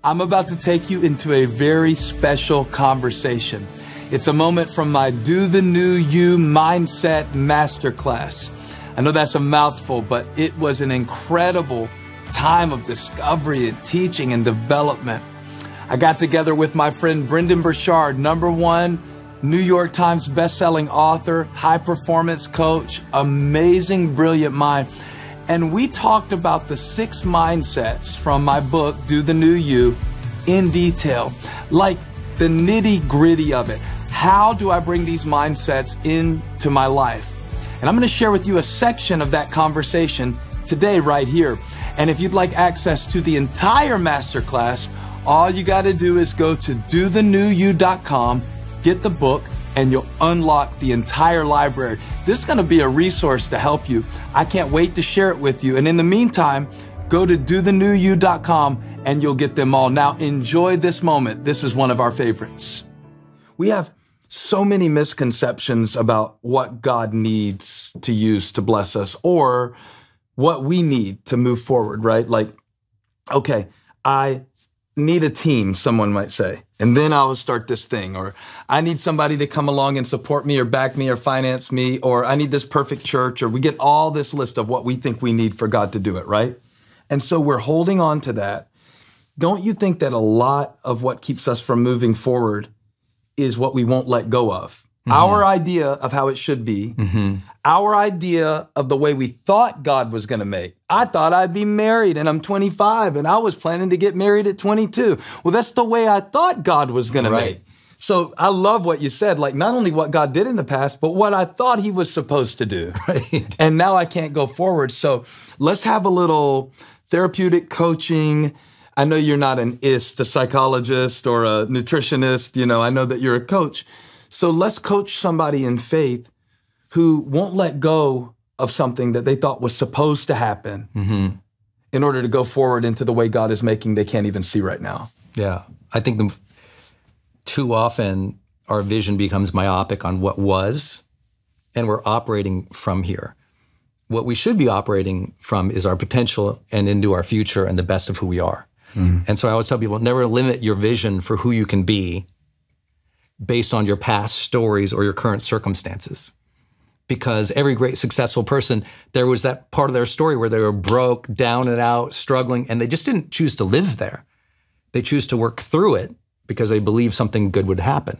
I'm about to take you into a very special conversation. It's a moment from my Do the New You Mindset Masterclass. I know that's a mouthful, but it was an incredible time of discovery and teaching and development. I got together with my friend Brendon Burchard, #1 New York Times bestselling author, high performance coach, amazing, brilliant mind. And we talked about the 6 mindsets from my book, Do the New You, in detail, like the nitty gritty of it. How do I bring these mindsets into my life? And I'm going to share with you a section of that conversation today right here. And if you'd like access to the entire masterclass, all you got to do is go to dothenewyou.com, get the book, and you'll unlock the entire library. This is going to be a resource to help you. I can't wait to share it with you. And in the meantime, go to dothenewyou.com and you'll get them all. Now enjoy this moment. This is one of our favorites. We have so many misconceptions about what God needs to use to bless us, or what we need to move forward, right? Like, okay, I need a team, someone might say, and then I will start this thing. Or I need somebody to come along and support me or back me or finance me, or I need this perfect church, or we get all this list of what we think we need for God to do it, right? And so we're holding on to that. Don't you think that a lot of what keeps us from moving forward is what we won't let go of? Mm-hmm. Our idea of how it should be, our idea of the way we thought God was going to make. I thought I'd be married and I'm 25 and I was planning to get married at 22. Well, that's the way I thought God was going to make. So I love what you said, like not only what God did in the past, but what I thought he was supposed to do. Right. And now I can't go forward. So let's have a little therapeutic coaching. I know you're not an a psychologist or a nutritionist. You know, I know that you're a coach. So let's coach somebody in faith who won't let go of something that they thought was supposed to happen in order to go forward into the way God is making they can't even see right now. Yeah, I think too often our vision becomes myopic on what was, and we're operating from here. What we should be operating from is our potential and into our future and the best of who we are. And so I always tell people, never limit your vision for who you can be based on your past stories or your current circumstances. Because every great successful person, there was that part of their story where they were broke, down and out, struggling, and they just didn't choose to live there. They choose to work through it because they believed something good would happen.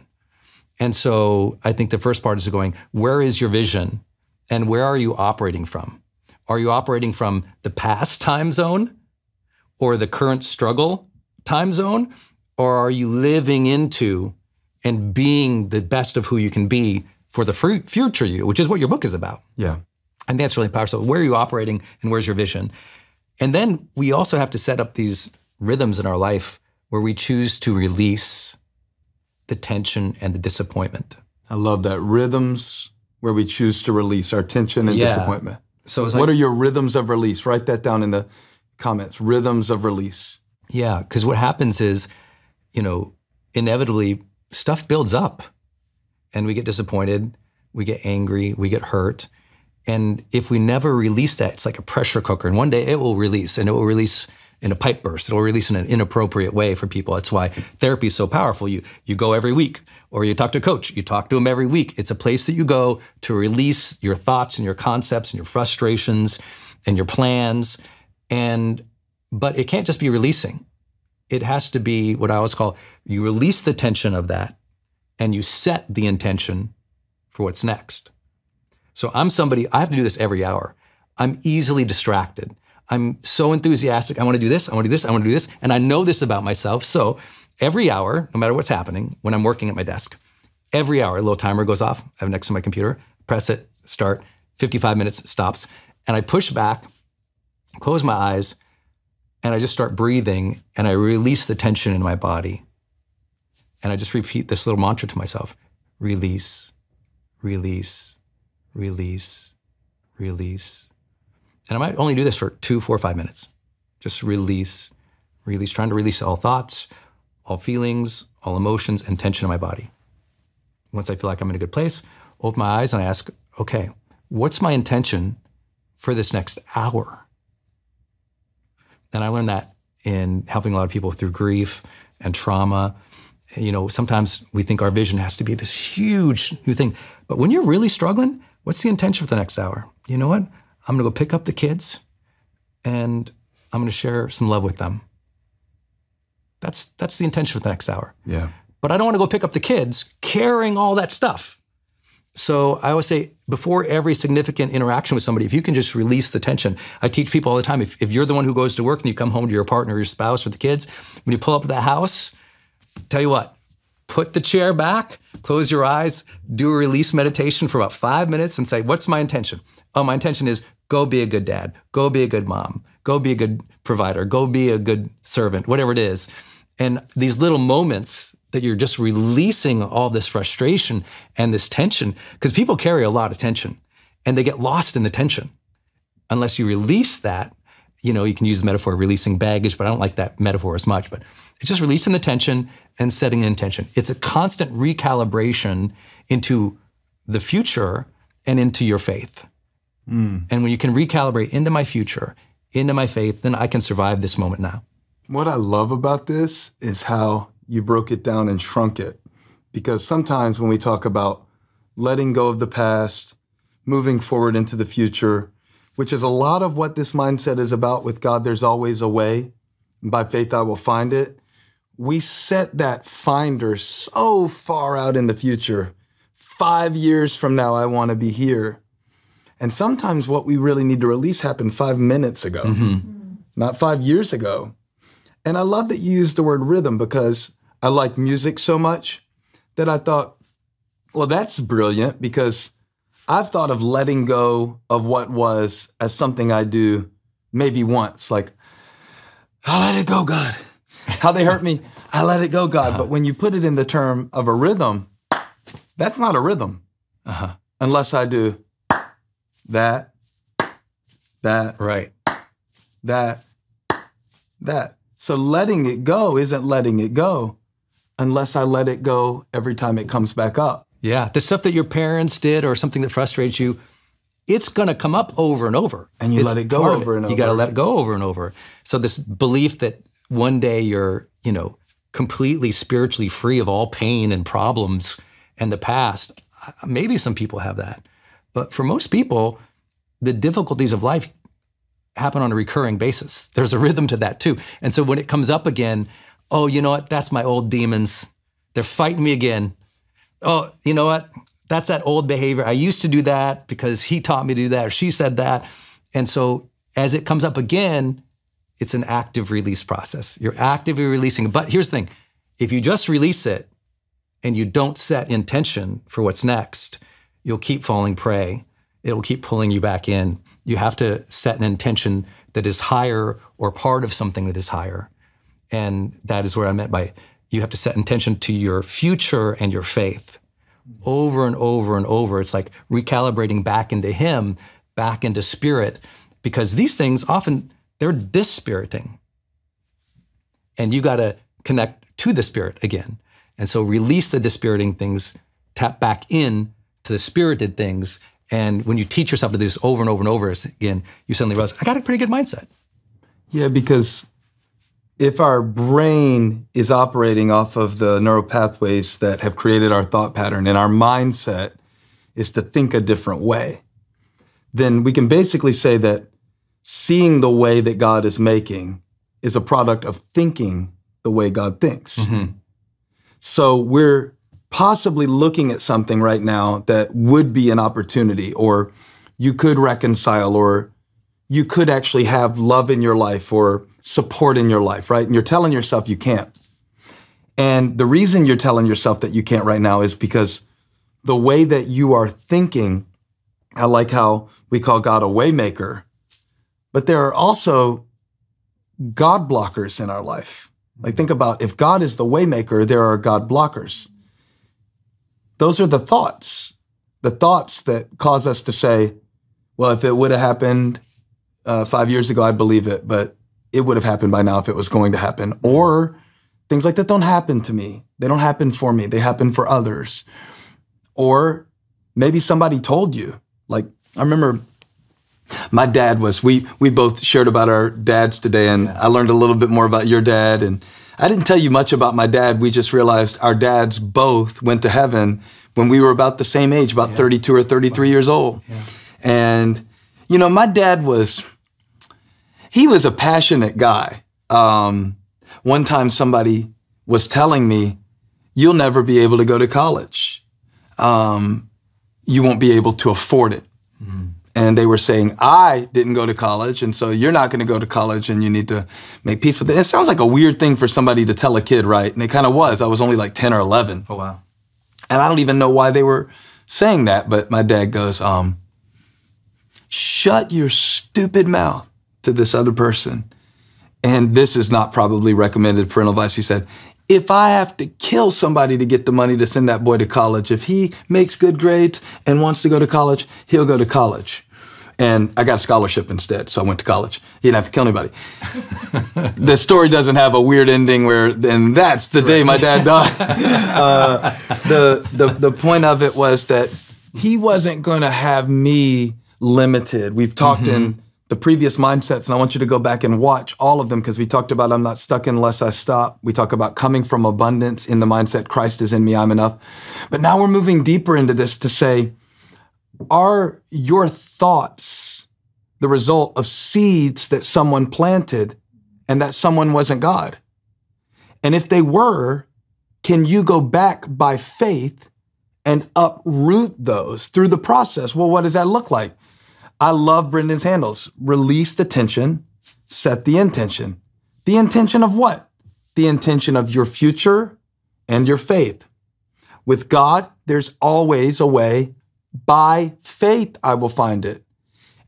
And so I think the first part is going, where is your vision and where are you operating from? Are you operating from the past time zone or the current struggle time zone? Or are you living into and being the best of who you can be for the future you, which is what your book is about. Yeah. And that's really powerful. So where are you operating and where's your vision? And then we also have to set up these rhythms in our life where we choose to release the tension and the disappointment. I love that. Rhythms where we choose to release our tension and disappointment. So it's what are your rhythms of release? Write that down in the comments. Rhythms of release. Yeah, because what happens is, you know, inevitably stuff builds up and we get disappointed, we get angry, we get hurt. And if we never release that, it's like a pressure cooker. And one day it will release, and it will release in a pipe burst. It will release in an inappropriate way for people. That's why therapy is so powerful. You go every week, or you talk to a coach, you talk to them every week. It's a place that you go to release your thoughts and your concepts and your frustrations and your plans. But it can't just be releasing. It has to be what I always call, you release the tension of that and you set the intention for what's next. So I'm somebody, I have to do this every hour. I'm easily distracted. I'm so enthusiastic. I want to do this, I want to do this, I want to do this. And I know this about myself. So every hour, no matter what's happening, when I'm working at my desk, every hour, a little timer goes off. I have it next to my computer, press it, start, 55 minutes, stops. And I push back, close my eyes, and I just start breathing and I release the tension in my body. And I just repeat this little mantra to myself: release, release, release, release. And I might only do this for 2, 4, 5 minutes. Just release, release, trying to release all thoughts, all feelings, all emotions, and tension in my body. Once I feel like I'm in a good place, open my eyes and I ask, okay, what's my intention for this next hour? And I learned that in helping a lot of people through grief and trauma. You know, sometimes we think our vision has to be this huge new thing. But when you're really struggling, what's the intention for the next hour? You know what? I'm gonna go pick up the kids and I'm gonna share some love with them. That's the intention for the next hour. Yeah. But I don't wanna go pick up the kids carrying all that stuff. So I always say, before every significant interaction with somebody, if you can just release the tension. I teach people all the time, if you're the one who goes to work and you come home to your partner or your spouse or the kids, when you pull up to the house, tell you what, put the chair back, close your eyes, do a release meditation for about 5 minutes and say, what's my intention? Oh, my intention is go be a good dad, go be a good mom, go be a good provider, go be a good servant, whatever it is. And these little moments that you're just releasing all this frustration and this tension, because people carry a lot of tension and they get lost in the tension. Unless you release that, you know, you can use the metaphor of releasing baggage, but I don't like that metaphor as much, but it's just releasing the tension and setting an intention. It's a constant recalibration into the future and into your faith. And when you can recalibrate into my future, into my faith, then I can survive this moment now. What I love about this is how you broke it down and shrunk it. Because sometimes when we talk about letting go of the past, moving forward into the future, which is a lot of what this mindset is about with God, there's always a way, and by faith I will find it. We set that finder so far out in the future. 5 years from now, I want to be here. And sometimes what we really need to release happened 5 minutes ago, not 5 years ago. And I love that you used the word rhythm, because I like music so much that I thought, well, that's brilliant, because I've thought of letting go of what was as something I do maybe once, like, I let it go, God. How they hurt me, I let it go, God. But when you put it in the term of a rhythm, that's not a rhythm unless I do that, right, that. So letting it go isn't letting it go unless I let it go every time it comes back up. Yeah, the stuff that your parents did or something that frustrates you, it's gonna come up over and over. And you let it go over and over. You gotta let it go over and over. So this belief that one day you're, you know, completely spiritually free of all pain and problems and the past, maybe some people have that. But for most people, the difficulties of life happen on a recurring basis. There's a rhythm to that too. And so when it comes up again, oh, you know what? That's my old demons. They're fighting me again. Oh, you know what? That's that old behavior. I used to do that because he taught me to do that or she said that. And so as it comes up again, it's an active release process. You're actively releasing. But here's the thing. If you just release it and you don't set intention for what's next, you'll keep falling prey. It'll keep pulling you back in. You have to set an intention that is higher or part of something that is higher. And that is where I meant by you have to set intention to your future and your faith. Over and over and over. It's like recalibrating back into Him, back into spirit, because these things often, they're dispiriting. And you got to connect to the Spirit again. And so release the dispiriting things, tap back in to the spirited things. And when you teach yourself to do this over and over and over again, you suddenly realize, I got a pretty good mindset. Yeah, because if our brain is operating off of the neural pathways that have created our thought pattern and our mindset is to think a different way, then we can basically say that seeing the way that God is making is a product of thinking the way God thinks. So we're possibly looking at something right now that would be an opportunity, or you could reconcile, or you could actually have love in your life or support in your life, right? And you're telling yourself you can't. And the reason you're telling yourself that you can't right now is because the way that you are thinking, I like how we call God a waymaker, but there are also God blockers in our life. Like, think about, if God is the waymaker, there are God blockers. Those are the thoughts that cause us to say, well, if it would have happened 5 years ago, I'd believe it, but it would have happened by now if it was going to happen. Or things like that don't happen to me. They don't happen for me. They happen for others. Or maybe somebody told you. Like, I remember My dad was, we both shared about our dads today, and I learned a little bit more about your dad. And I didn't tell you much about my dad. We just realized our dads both went to heaven when we were about the same age, about 32 or 33 years old. Yeah. And, you know, my dad he was a passionate guy. One time somebody was telling me, you'll never be able to go to college. You won't be able to afford it. Mm-hmm. And they were saying, I didn't go to college, and so you're not going to go to college, and you need to make peace with it. It sounds like a weird thing for somebody to tell a kid, right? And it kind of was. I was only like 10 or 11. Oh, wow. And I don't even know why they were saying that, but my dad goes, shut your stupid mouth to this other person. And this is not probably recommended parental advice. He said, if I have to kill somebody to get the money to send that boy to college, if he makes good grades and wants to go to college, he'll go to college. And I got a scholarship instead, so I went to college. He didn't have to kill anybody. The story doesn't have a weird ending and that's the day my dad died. The point of it was that he wasn't going to have me limited. We've talked in the previous mindsets, and I want you to go back and watch all of them, because we talked about I'm not stuck unless I stop. We talk about coming from abundance in the mindset, Christ is in me, I'm enough. But now we're moving deeper into this to say, are your thoughts the result of seeds that someone planted and that someone wasn't God? And if they were, can you go back by faith and uproot those through the process? Well, what does that look like? I love Brendon's handles. Release the tension, set the intention. The intention of what? The intention of your future and your faith. With God, there's always a way. By faith, I will find it.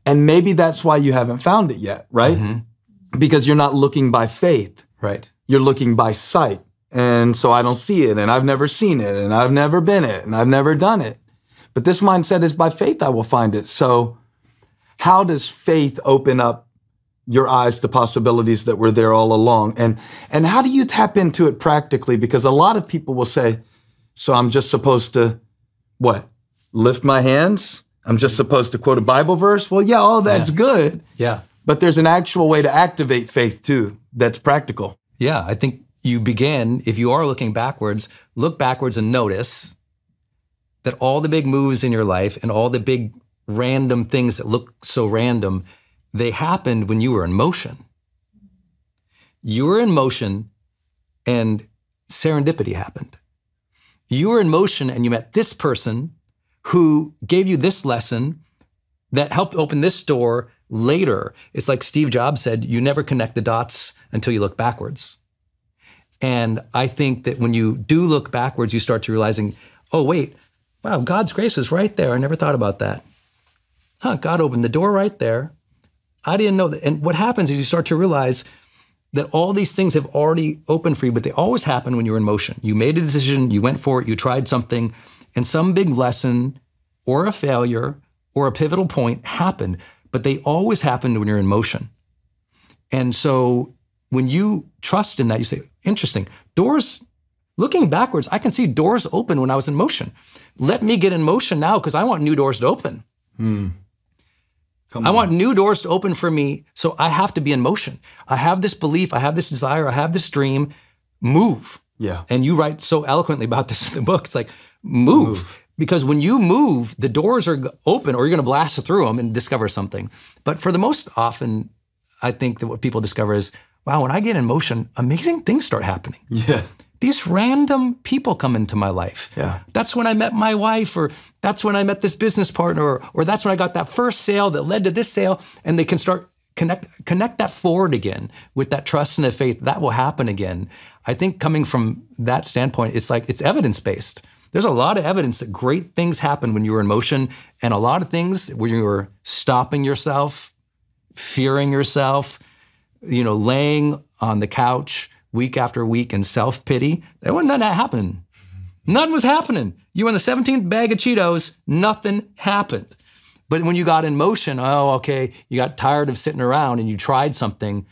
And maybe that's why you haven't found it yet, right? Mm-hmm. Because you're not looking by faith. Right. You're looking by sight. And so I don't see it, and I've never seen it, and I've never been it, and I've never done it. But this mindset is by faith, I will find it. So how does faith open up your eyes to possibilities that were there all along? And how do you tap into it practically? Because a lot of people will say, so I'm just supposed to, what? Lift my hands? I'm just supposed to quote a Bible verse? Well, yeah, all that's good. Yeah. But there's an actual way to activate faith too that's practical. Yeah, I think you begin, if you are looking backwards, look backwards and notice that all the big moves in your life and all the big random things that look so random, they happened when you were in motion. You were in motion and serendipity happened. You were in motion and you met this person who gave you this lesson that helped open this door later. It's like Steve Jobs said, you never connect the dots until you look backwards. And I think that when you do look backwards, you start to realizing, oh, wait, wow, God's grace is right there. I never thought about that. God opened the door right there. I didn't know that. And what happens is you start to realize that all these things have already opened for you, but they always happen when you're in motion. You made a decision, you went for it, you tried something, and some big lesson or a failure or a pivotal point happened, but they always happen when you're in motion. And so when you trust in that, you say, interesting, doors, looking backwards, I can see doors open when I was in motion. Let me get in motion now because I want new doors to open. I want new doors to open for me, so I have to be in motion. I have this belief, I have this desire, I have this dream, move. Yeah. And you write so eloquently about this in the book. It's like, move. Because when you move, the doors are open or you're going to blast through them and discover something. But for the most often, I think that what people discover is, wow, when I get in motion, amazing things start happening. Yeah. These random people come into my life. Yeah. That's when I met my wife, or that's when I met this business partner, or that's when I got that first sale that led to this sale, and they can start connect that forward again with that trust and the faith. That will happen again. I think coming from that standpoint, it's like it's evidence-based. There's a lot of evidence that great things happen when you're in motion, and a lot of things when you're stopping yourself, fearing yourself, laying on the couch week after week in self-pity. There wasn't none of that happening. None was happening. You were in the 17th bag of Cheetos, nothing happened. But when you got in motion, you got tired of sitting around and you tried something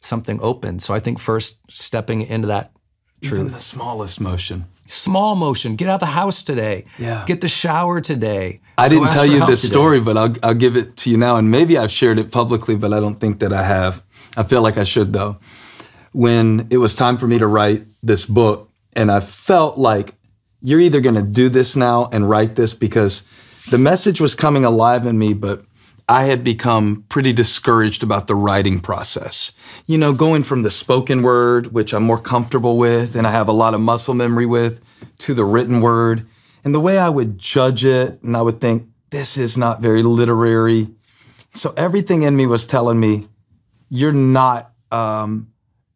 opened. So I think first stepping into that truth. Even the smallest motion. Small motion. Get out of the house today. Yeah. Get the shower today. I didn't tell you this today. story, but I'll give it to you now. And maybe I've shared it publicly, but I don't think that I have. I feel like I should, though. When it was time for me to write this book, and I felt like you're either going to do this now and write this, because the message was coming alive in me, but I had become pretty discouraged about the writing process. You know, going from the spoken word, which I'm more comfortable with and I have a lot of muscle memory with, to the written word. And the way I would judge it, and I would think, this is not very literary. So everything in me was telling me, you're not an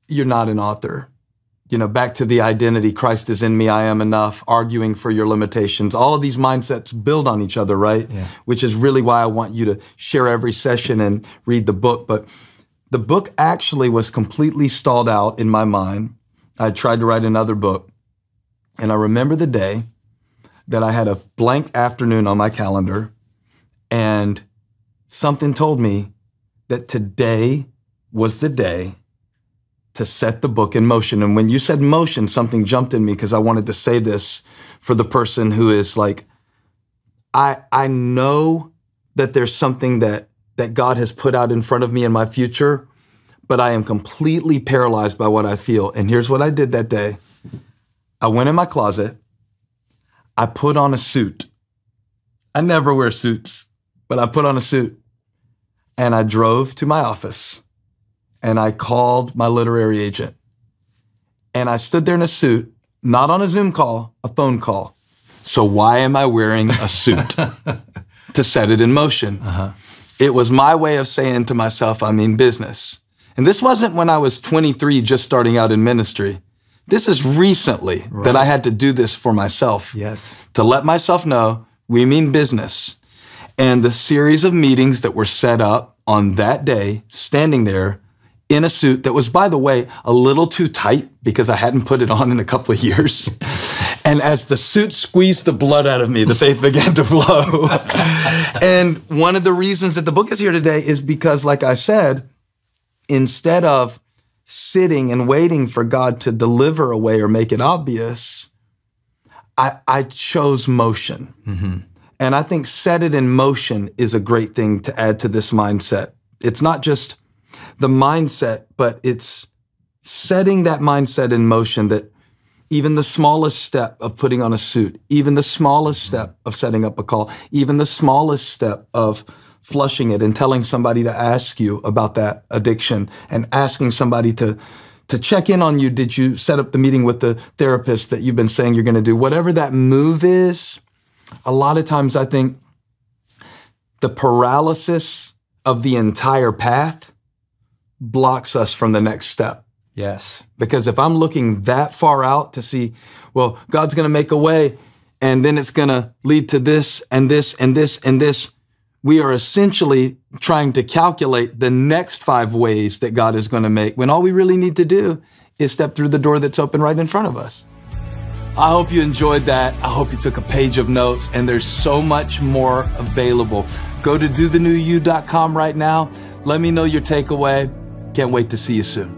author. You know, back to the identity, Christ is in me, I am enough, arguing for your limitations. All of these mindsets build on each other, right? Yeah. Which is really why I want you to share every session and read the book. But the book actually was completely stalled out in my mind. I tried to write another book. And I remember the day that I had a blank afternoon on my calendar, and something told me that today was the day to set the book in motion. And when you said motion, something jumped in me, because I wanted to say this for the person who is like, I know that there's something that God has put out in front of me in my future, but I am completely paralyzed by what I feel. And here's what I did that day. I went in my closet. I put on a suit. I never wear suits, but I put on a suit. And I drove to my office. And I called my literary agent. And I stood there in a suit, not on a Zoom call, a phone call. So why am I wearing a suit? To set it in motion. It was my way of saying to myself, I mean business. And this wasn't when I was 23, just starting out in ministry. This is recently that I had to do this for myself. Yes. To let myself know, we mean business. And the series of meetings that were set up on that day, standing there, in a suit that was, by the way, a little too tight because I hadn't put it on in a couple of years. And as the suit squeezed the blood out of me, the faith began to flow. And one of the reasons that the book is here today is because, like I said, instead of sitting and waiting for God to deliver a way or make it obvious, I chose motion. And I think set it in motion is a great thing to add to this mindset. It's not just the mindset, but it's setting that mindset in motion, that even the smallest step of putting on a suit, even the smallest step of setting up a call, even the smallest step of flushing it and telling somebody to ask you about that addiction and asking somebody to check in on you. Did you set up the meeting with the therapist that you've been saying you're going to do? Whatever that move is, a lot of times I think the paralysis of the entire path blocks us from the next step. Yes. Because if I'm looking that far out to see, well, God's going to make a way, and then it's going to lead to this and this and this and this, we are essentially trying to calculate the next 5 ways that God is going to make, when all we really need to do is step through the door that's open right in front of us. I hope you enjoyed that. I hope you took a page of notes, and there's so much more available. Go to dothenewYou.com right now. Let me know your takeaway. Can't wait to see you soon.